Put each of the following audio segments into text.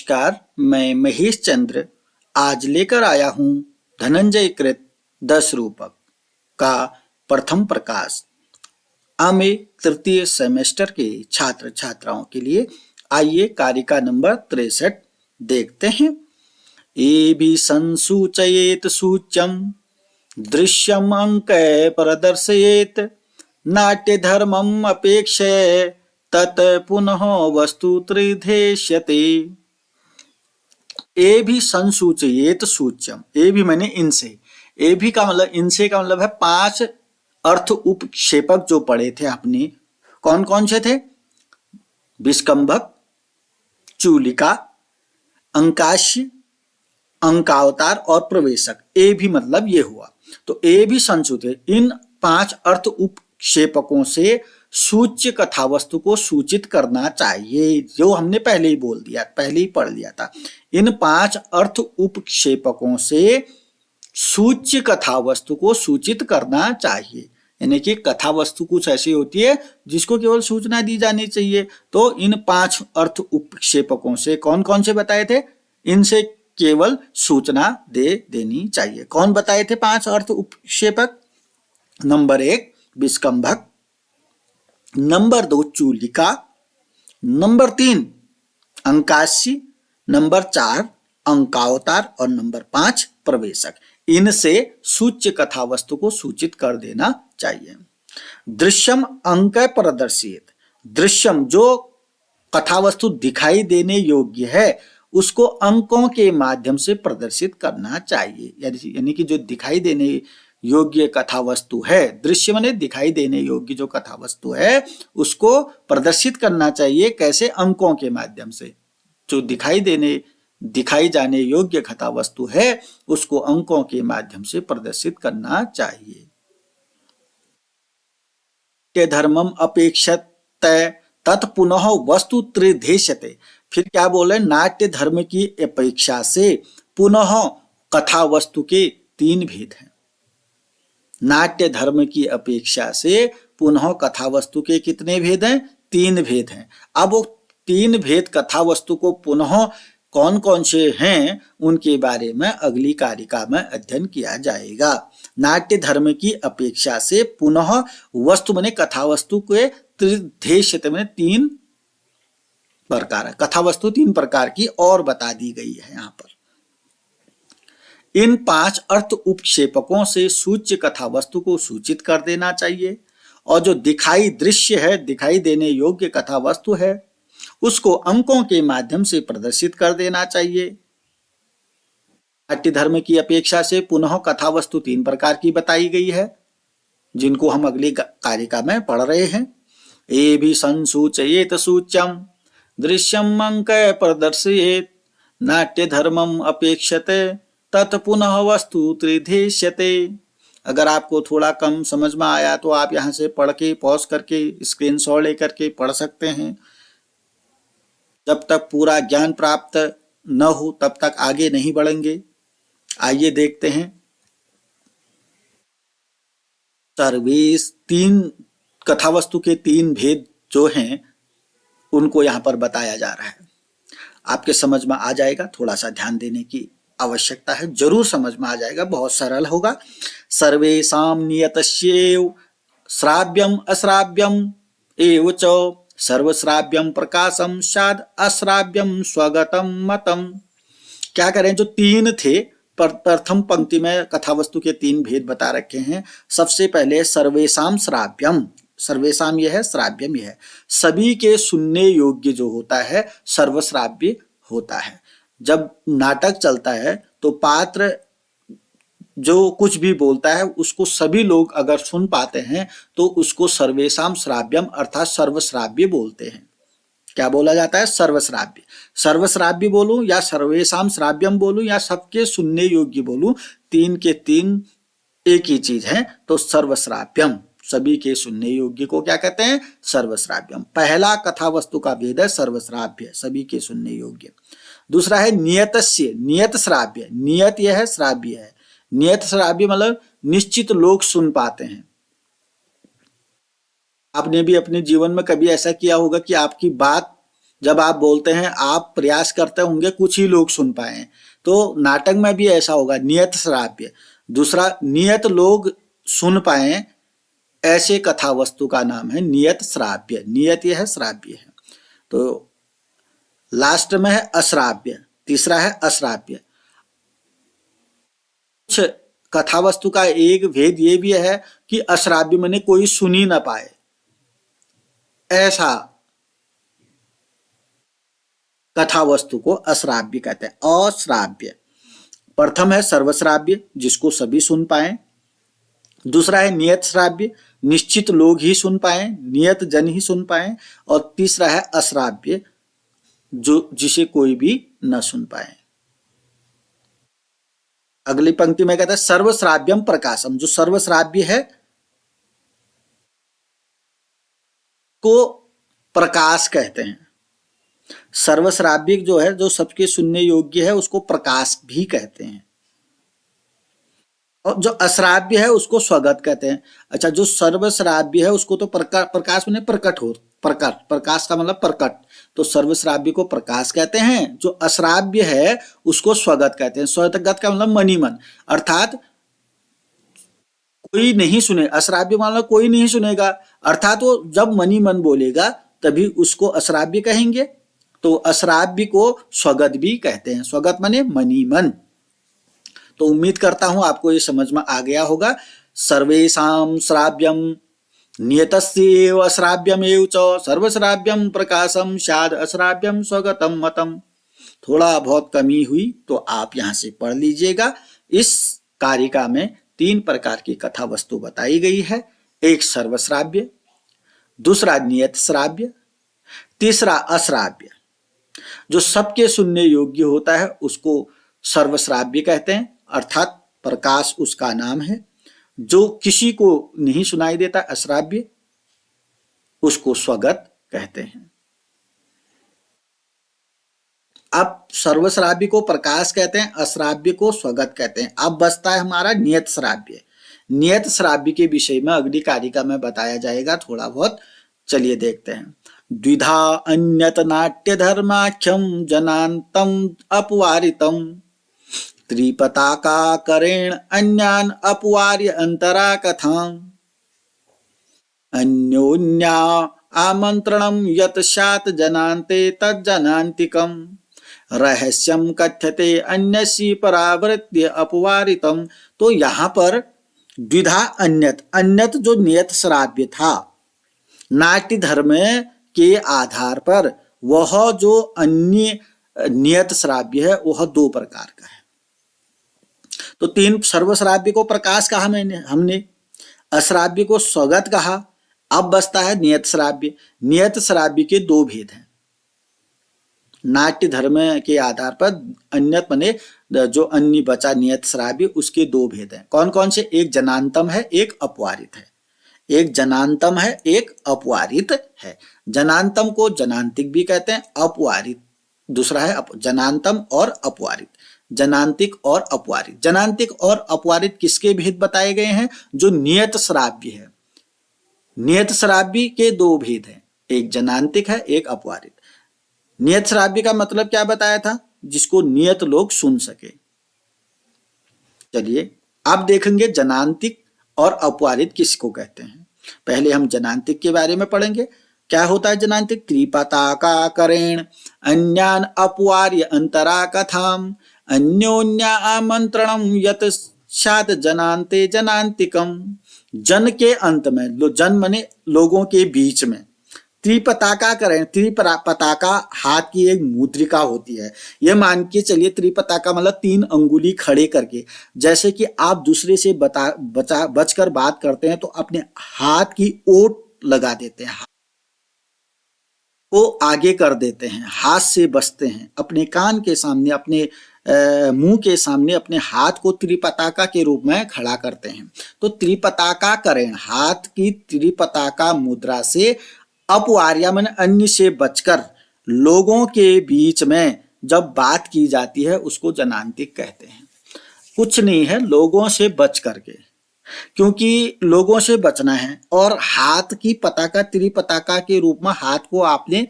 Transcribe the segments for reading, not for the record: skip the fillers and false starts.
नमस्कार, मैं महेश चंद्र आज लेकर आया हूँ धनंजय कृत 10 रूपक का प्रथम प्रकाश। आमे तृतीय सेमेस्टर के छात्र छात्राओं के लिए आइए कारिका नंबर 63 देखते हैं। ये भी संसूचयेत सूच्यम दृश्यम अंक प्रदर्शयेत नाट्य धर्मम अपेक्षय तत् पुनः वस्तु त्रिधेष्यते। ए भी संसूचयेत सूच्यम, ए भी मैंने इनसे, ए भी का मतलब इनसे का मतलब है 5 अर्थ उपक्षेपक जो पढ़े थे आपने, कौन कौन से थे? विस्कंभक, चूलिका, अंकाश्य, अंकावतार और प्रवेशक। ए भी मतलब ये हुआ, तो ए भी संसूचित, इन 5 अर्थ उपक्षेपकों से सूच्य कथा वस्तु को सूचित करना चाहिए, जो हमने पहले ही बोल दिया, पहले ही पढ़ लिया था। इन 5 अर्थ उपक्षेपकों से सूच्य कथा वस्तु को सूचित करना चाहिए। यानी कि कथा वस्तु कुछ ऐसी होती है जिसको केवल सूचना दी जानी चाहिए, तो इन 5 अर्थ उपक्षेपकों से कौन कौन से बताए थे? इनसे केवल सूचना दे देनी चाहिए। कौन बताए थे 5 अर्थ उपक्षेपक? नंबर 1 विस्कंभक, नंबर 2 चूलिका, नंबर 3 अंकाश्य, नंबर 4 अंकावतार और नंबर 5 प्रवेशक। इनसे सूच्य कथा वस्तु को सूचित कर देना चाहिए। दृश्यम अंक प्रदर्शित, दृश्यम जो कथा वस्तु दिखाई देने योग्य है उसको अंकों के माध्यम से प्रदर्शित करना चाहिए। यानी कि जो दिखाई देने योग्य कथा वस्तु है, दृश्य माने दिखाई देने योग्य जो कथा वस्तु है उसको प्रदर्शित करना चाहिए। कैसे? अंकों के माध्यम से। जो दिखाई जाने योग्य कथा वस्तु है उसको अंकों के माध्यम से प्रदर्शित करना चाहिए। धर्मम अपेक्षत तत्पुनः वस्तु त्रिधेष्यते। फिर क्या बोले? नाट्य धर्म की अपेक्षा से पुनः कथा वस्तु के 3 भेद हैं। नाट्य धर्म की अपेक्षा से पुनः कथा वस्तु के कितने भेद हैं? 3 भेद हैं। अब वो 3 भेद कथा वस्तु को पुनः कौन कौन से हैं उनके बारे में अगली कारिका में अध्ययन किया जाएगा। नाट्य धर्म की अपेक्षा से पुनः वस्तु माने कथा वस्तु के त्रिधेष्यते में 3 प्रकार है। कथा वस्तु 3 प्रकार की और बता दी गई है यहाँ पर। इन 5 अर्थ उपक्षेपकों से सूच्य कथा वस्तु को सूचित कर देना चाहिए, और जो दृश्य है, दिखाई देने योग्य कथा वस्तु है उसको अंकों के माध्यम से प्रदर्शित कर देना चाहिए। नाट्य धर्म की अपेक्षा से पुनः कथा वस्तु 3 प्रकार की बताई गई है, जिनको हम अगली कारिका में पढ़ रहे हैं। ए भी संसूचयेत सूच्यम दृश्यम अंक प्रदर्शयेत नाट्य धर्मम अपेक्षते तत् पुनः वस्तु त्रिधेष्यते। अगर आपको थोड़ा कम समझ में आया तो आप यहाँ से पढ़ के पॉज करके स्क्रीनशॉट लेकर के पढ़ सकते हैं। जब तक पूरा ज्ञान प्राप्त न हो तब तक आगे नहीं बढ़ेंगे। आइए देखते हैं। सर्वेश 3 कथा वस्तु के 3 भेद जो हैं उनको यहाँ पर बताया जा रहा है। आपके समझ में आ जाएगा, थोड़ा सा ध्यान देने की आवश्यकता है, जरूर समझ में आ जाएगा, बहुत सरल होगा। सर्वेषां नियतस्यैव श्राव्यम अश्राव्यम एव च सर्वश्राव्यम प्रकाशम शाद अश्राव्यम स्वगतम मतम। क्या करें? जो 3 थे, प्रथम पंक्ति में कथा वस्तु के 3 भेद बता रखे हैं। सबसे पहले सर्वेषां श्राव्यम, सर्वेषां यह है, श्राव्यम यह है। सभी के सुनने योग्य जो होता है सर्वश्राव्य होता है। जब नाटक चलता है तो पात्र जो कुछ भी बोलता है उसको सभी लोग अगर सुन पाते हैं तो उसको सर्वेषां श्राव्यम अर्थात सर्वश्राव्य बोलते हैं। क्या बोला जाता है? सर्वश्राव्य। सर्वश्राव्य बोलूं या सर्वेषां श्राव्यम बोलूं या सबके सुनने योग्य बोलूं, 3 के 3 एक ही चीज है, तो सर्वश्राव्यम, सभी के सुनने योग्य को क्या कहते हैं? सर्वश्राव्यम। पहला कथा वस्तु का भेद है सर्वश्राव्य, सभी के सुनने योग्य। दूसरा है नियतस्य, नियत श्राव्य। नियत यह है, श्राव्य है। नियत श्राव्य मतलब निश्चित लोग सुन पाते हैं। आपने भी अपने जीवन में कभी ऐसा किया होगा कि आपकी बात जब आप बोलते हैं, आप प्रयास करते होंगे कुछ ही लोग सुन पाए, तो नाटक में भी ऐसा होगा, नियत श्राव्य। दूसरा, नियत लोग सुन पाए ऐसे कथा वस्तु का नाम है नियत श्राव्य। नियत यह है, श्राव्य है। तो लास्ट में है अश्राव्य, तीसरा है अश्राव्य। कुछ कथा वस्तु का एक भेद ये भी है कि अश्राव्य माने कोई सुन ही ना पाए, ऐसा कथा वस्तु को अश्राव्य कहते हैं। अश्राव्य प्रथम है सर्वश्राव्य, जिसको सभी सुन पाए। दूसरा है नियत श्राव्य, निश्चित लोग ही सुन पाए, नियत जन ही सुन पाए। और तीसरा है अश्राव्य, जो जिसे कोई भी न सुन पाए। अगली पंक्ति में कहता है सर्वश्राव्यम प्रकाशम। जो सर्वश्राव्य है को प्रकाश कहते हैं। सर्वश्राव्य जो है, जो सबके सुनने योग्य है, उसको प्रकाश भी कहते हैं। और जो अश्राव्य है उसको स्वगत कहते हैं। अच्छा, जो सर्वश्राव्य है उसको तो प्रकाश में प्रकट हो, प्रकाश का मतलब प्रकट, तो सर्वश्राव्य को प्रकाश कहते हैं। जो अश्राव्य है उसको स्वगत कहते हैं। स्वगत का मतलब मनी मन, अर्थात कोई नहीं सुने। अश्राव्य मतलब कोई नहीं सुनेगा, अर्थात वो जब मनी मन बोलेगा तभी उसको अश्राव्य कहेंगे। तो अश्राव्य को स्वगत भी कहते हैं। स्वगत माने मनी मन। तो उम्मीद करता हूं आपको ये समझ में आ गया होगा। सर्वेषां श्राव्यम नियतस्यैव अश्राव्यमेव च सर्वश्राव्यम प्रकाशम स्याद् अश्राव्यम स्वगतम मतम। थोड़ा बहुत कमी हुई तो आप यहाँ से पढ़ लीजिएगा। इस कारिका में 3 प्रकार की कथा वस्तु बताई गई है। एक सर्वश्राव्य, दूसरा नियत श्राव्य, तीसरा अश्राव्य। जो सबके सुनने योग्य होता है उसको सर्वश्राव्य कहते हैं, अर्थात प्रकाश उसका नाम है। जो किसी को नहीं सुनाई देता अश्राव्य, उसको स्वगत कहते हैं। अब सर्वश्राव्य को प्रकाश कहते हैं, अश्राव्य को स्वगत कहते हैं। अब बचता है हमारा नियत श्राव्य। नियत श्राव्य के विषय में अगली कारिका में बताया जाएगा थोड़ा बहुत। चलिए देखते हैं। द्विधा अन्यत नाट्य धर्माख्यम जनान्तम अपवारितम त्रिपताकाकरेण अन्यान अपवार्य अंतरा कथाम अन्योन्या आमंत्रणम यत शात जनान्ते तज्जनान्तिकम रहस्यम कथ्यते अन्यसी परावृत्य अपवारितम। तो यहाँ पर द्विधा अन्यत, अन्यत जो नियत श्राव्य था नाट्य धर्म के आधार पर, वह जो अन्य नियत श्राव्य है वह 2 प्रकार का है। तो 3 सर्वश्राव्य को प्रकाश कहा हमने, अश्राव्य को स्वगत कहा। अब बचता है नियत श्राव्य। नियत श्राव्य के 2 भेद हैं। नाट्य धर्म के आधार पर अन्यत माने जो अन्य बचा नियत श्राव्य, उसके 2 भेद हैं। कौन कौन से? एक जनान्तम है, एक अपवारित है। एक जनान्तम है, एक अपवारित है। जनान्तम को जनान्तिक भी कहते हैं, अपवारित दूसरा है। जनान्तम और अपवारित, जनांतिक और अपवारित। जनांतिक और अपवारित किसके भेद बताए गए हैं? जो नियत श्राव्य है। नियत श्राव्य के 2 भेद हैं, एक जनांतिक है, एक अपवारित। नियत श्राव्य का मतलब क्या बताया था? जिसको नियत लोग सुन सके। चलिए आप देखेंगे जनांतिक और अपवारित किसको कहते हैं। पहले हम जनांतिक के बारे में पढ़ेंगे। क्या होता है जनांतिक? त्रिपताकाकरेण अन्यान अपवार्य अंतरा कथाम अन्योन्या आमंत्रणम यत शात जनान्ते जनान्तिकम। जन के अंत में, जन माने लोगों के बीच में, त्रिपताका करें। त्रिपताका हाथ की एक मुद्रिका होती है। यह मान के चलिए त्रिपताका मतलब 3 अंगुली खड़े करके, जैसे कि आप दूसरे से बचकर बात करते हैं तो अपने हाथ की ओट लगा देते हैं, वो आगे कर देते हैं, हाथ से बचते हैं। अपने कान के सामने, अपने मुंह के सामने अपने हाथ को त्रिपताका के रूप में खड़ा करते हैं। तो त्रिपताका करें, हाथ की त्रिपताका मुद्रा से अपवार्या मन अन्य से बचकर लोगों के बीच में जब बात की जाती है उसको जनांतिक कहते हैं। कुछ नहीं है, लोगों से बच करके, क्योंकि लोगों से बचना है और हाथ की पताका त्रिपताका के रूप में हाथ को आपने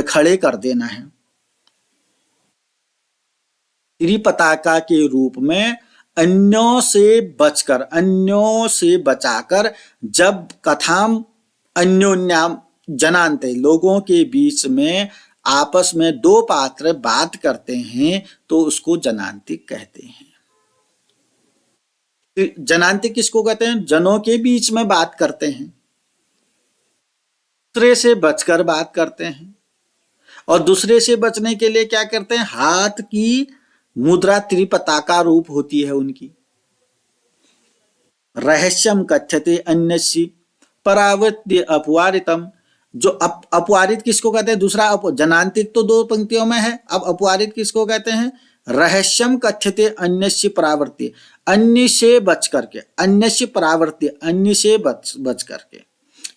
खड़े कर देना है। त्रिपताका के रूप में अन्यों से बचकर, अन्यों से बचाकर, जब कथाम अन्योन्याम जनान्ते, लोगों के बीच में आपस में दो पात्र बात करते हैं तो उसको जनान्तिक कहते हैं। जनान्तिक किसको कहते हैं? जनों के बीच में बात करते हैं, दूसरे से बचकर बात करते हैं, और दूसरे से बचने के लिए क्या करते हैं? हाथ की मुद्रा त्रिपताका रूप होती है उनकी। रहस्यम कथ्यते अन्यस्य परावृत्य अपवारितम, जो अपवारित किसको कहते हैं? दूसरा जनान्तिक तो दो पंक्तियों में है, अब अपवारित किसको कहते हैं? रहस्यम कथ्यते अन्यस्य परावर्त्य, अन्य से बच करके, अन्यस्य परावर्त्य, अन्य से बच करके,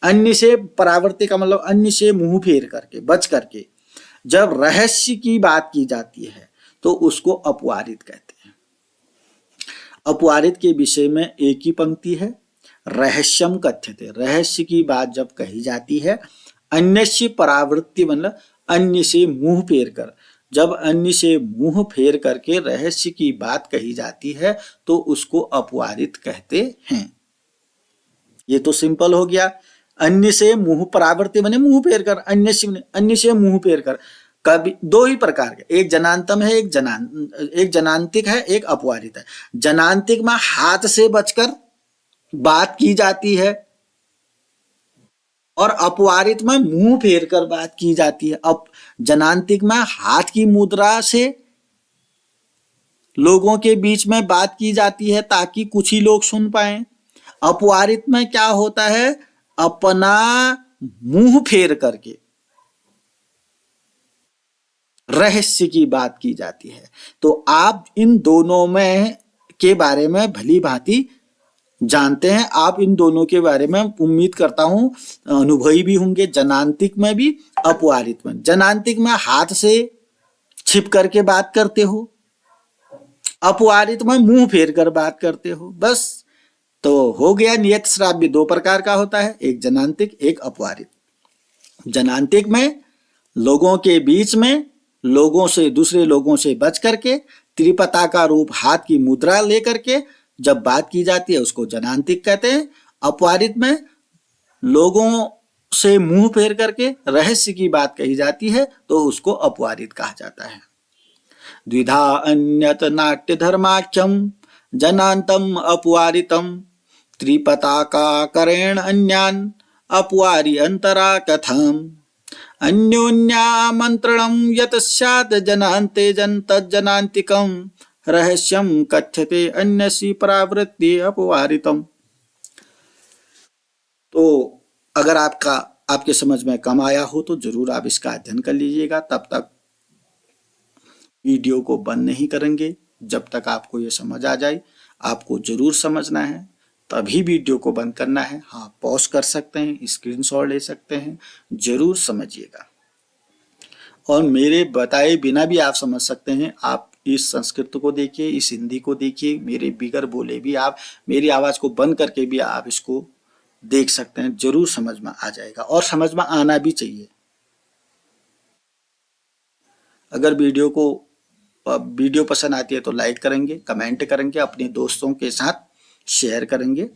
अन्य से परावर्त्य का मतलब अन्य से मुंह फेर करके, बच करके जब रहस्य की बात की जाती है तो उसको अपवारित कहते हैं। अपवारित के विषय में एक ही पंक्ति है, रहस्यम कथ्यते, रहस्य की बात जब कही जाती है, अन्यस्य परावृत्ति मतलब अन्य से मुंह फेर कर, जब अन्य से मुंह फेर करके रहस्य की बात कही जाती है तो उसको अपवारित कहते हैं। ये तो सिंपल हो गया। अन्य से मुंह, परावृत्ति बने मुंह फेर कर, अन्य से मुंह फेर कर। कभी दो ही प्रकार के, एक जनांतम है, एक जनांतिक है, एक अपवारित है। जनांतिक में हाथ से बचकर बात की जाती है और अपवारित में मुंह फेर कर बात की जाती है। अब जनांतिक में हाथ की मुद्रा से लोगों के बीच में बात की जाती है ताकि कुछ ही लोग सुन पाए। अपवारित में क्या होता है? अपना मुंह फेर करके रहस्य की बात की जाती है। तो आप इन दोनों में के बारे में भली भांति जानते हैं। आप इन दोनों के बारे में उम्मीद करता हूं अनुभवी भी होंगे, जनांतिक में भी, अपवारित में। जनांतिक में हाथ से छिप करके बात करते हो, अपवारित में मुंह फेर कर बात करते हो, बस। तो हो गया। नियत श्राव्य दो प्रकार का होता है, एक जनांतिक, एक अपवारित। जनांतिक में लोगों के बीच में, लोगों से, दूसरे लोगों से बच करके, त्रिपताका रूप हाथ की मुद्रा लेकर के जब बात की जाती है उसको जनांतिक कहते हैं। अपवारित में लोगों से मुंह फेर करके रहस्य की बात कही जाती है तो उसको अपवारित कहा जाता है। द्विधा अन्यत नाट्य धर्माख्यम जनांतम अपवारितम त्रिपताकाकरेण अन्यान अपवारि अंतरा कथम अन्योन्यामंत्रणं यत् स्यात् जनान्ते तज्जनान्तिकं रहस्यं कथ्यते अन्यस्य परावृत्ति अपवारितम। तो अगर आपके समझ में कम आया हो तो जरूर आप इसका अध्ययन कर लीजिएगा। तब तक वीडियो को बंद नहीं करेंगे जब तक आपको ये समझ आ जाए। आपको जरूर समझना है, तभी वीडियो को बंद करना है। हाँ, पॉज कर सकते हैं, स्क्रीनशॉट ले सकते हैं, जरूर समझिएगा। और मेरे बताए बिना भी आप समझ सकते हैं। आप इस संस्कृत को देखिए, इस हिंदी को देखिए, मेरे बिगर बोले भी आप, मेरी आवाज को बंद करके भी आप इसको देख सकते हैं, जरूर समझ में आ जाएगा और समझ में आना भी चाहिए। अगर वीडियो पसंद आती है तो लाइक करेंगे, कमेंट करेंगे, अपने दोस्तों के साथ शेयर करेंगे।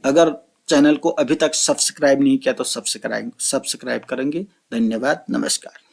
अगर चैनल को अभी तक सब्सक्राइब नहीं किया तो सब्सक्राइब करेंगे। धन्यवाद, नमस्कार।